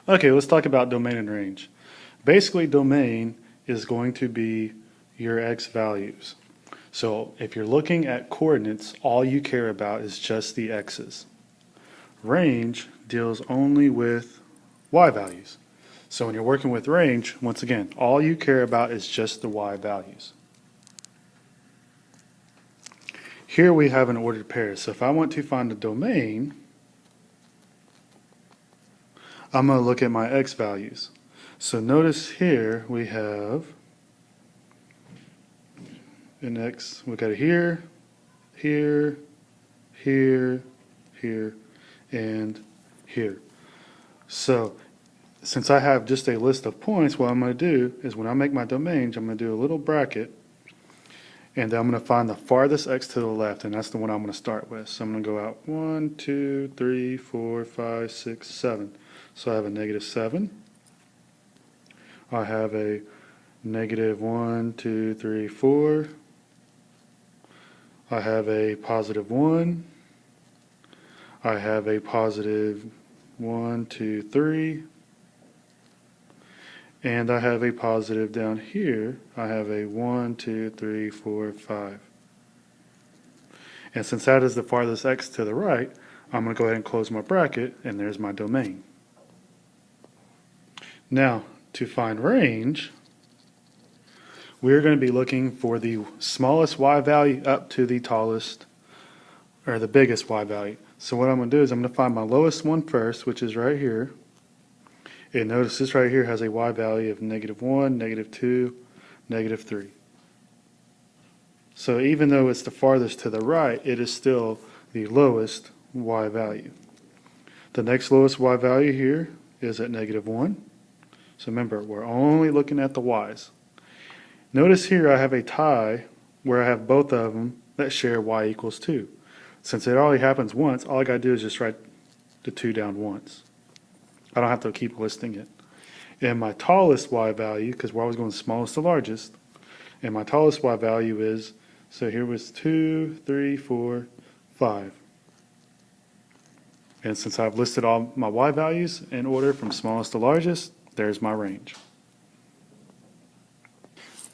Okay, let's talk about domain and range. Basically, domain is going to be your x values. So if you're looking at coordinates, all you care about is just the x's. Range deals only with y values. So when you're working with range, once again, all you care about is just the y values. Here we have an ordered pair. So if I want to find the domain, I'm going to look at my x values. So notice here we have an x, we got it here, here, here, here, and here. So since I have just a list of points, what I'm going to do is when I make my domains, I'm going to do a little bracket, and then I'm going to find the farthest x to the left, and that's the one I'm going to start with. So I'm going to go out 1, 2, 3, 4, 5, 6, 7. So I have a -7. I have a -1, 2, 3, 4. I have a +1. I have a +1, 2, 3. And I have a positive down here. I have a 1, 2, 3, 4, 5. And since that is the farthest x to the right, I'm going to go ahead and close my bracket, and there's my domain. Now, to find range, we're going to be looking for the smallest y value up to the tallest, or the biggest y value. So what I'm going to do is I'm going to find my lowest one first, which is right here. And notice this right here has a y value of -1, -2, -3. So even though it's the farthest to the right, it is still the lowest y value. The next lowest y value here is at -1. So remember, we're only looking at the y's. Notice here I have a tie where I have both of them that share y equals 2. Since it only happens once, all I got to do is just write the 2 down once. I don't have to keep listing it. And my tallest y value, because we're always going smallest to largest, and my tallest y value is, so here was 2, 3, 4, 5. And since I've listed all my y values in order from smallest to largest, there's my range.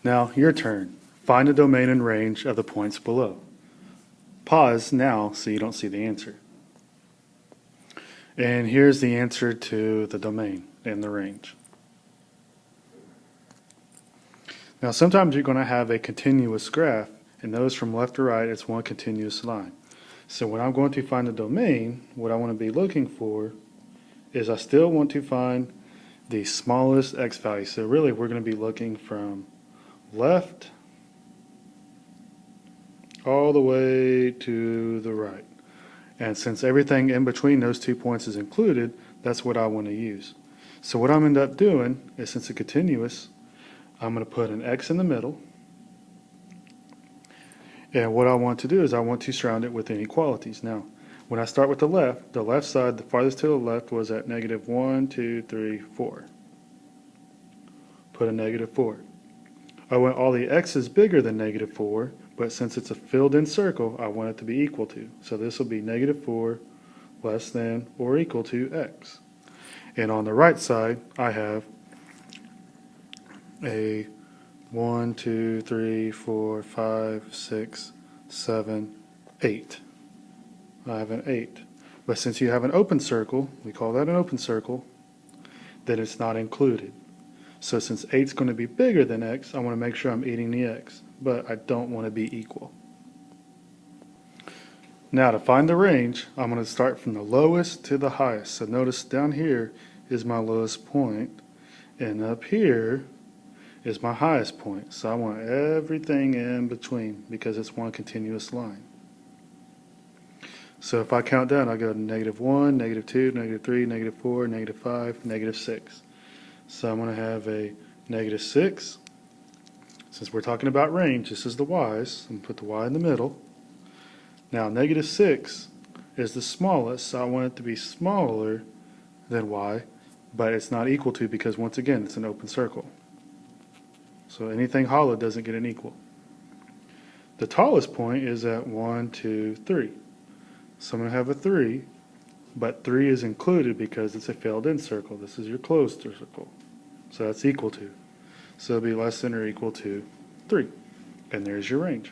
Now, your turn. Find the domain and range of the points below. Pause now so you don't see the answer. And here's the answer to the domain and the range. Now sometimes you're going to have a continuous graph, and those from left to right, it's one continuous line. So when I'm going to find the domain, what I want to be looking for is I still want to find the smallest x value. So really we're going to be looking from left all the way to the right. And since everything in between those 2 points is included, that's what I want to use. So what I'm end up doing is, since it's continuous, I'm going to put an x in the middle. And what I want to do is I want to surround it with inequalities. Now, when I start with the left side, the farthest to the left was at -1, 2, 3, 4. Put a -4. I want all the x's bigger than -4, but since it's a filled-in circle, I want it to be equal to. So this will be -4 less than or equal to x. And on the right side, I have a 1, 2, 3, 4, 5, 6, 7, 8. I have an 8. But since you have an open circle, we call that an open circle, then it's not included. So since 8 is going to be bigger than x, I want to make sure I'm eating the x, but I don't want to be equal. Now to find the range, I'm going to start from the lowest to the highest. So notice down here is my lowest point, and up here is my highest point. So I want everything in between because it's one continuous line. So if I count down, I go to -1, -2, -3, -4, -5, -6. So I'm going to have a -6. Since we're talking about range, this is the y's. I'm going to put the y in the middle. Now -6 is the smallest, so I want it to be smaller than y, but it's not equal to, because once again it's an open circle. So anything hollow doesn't get an equal. The tallest point is at 1, 2, 3. So I'm going to have a 3 but 3 is included because it's a filled-in circle. This is your closed circle. So that's equal to. So it'll be less than or equal to 3. And there's your range.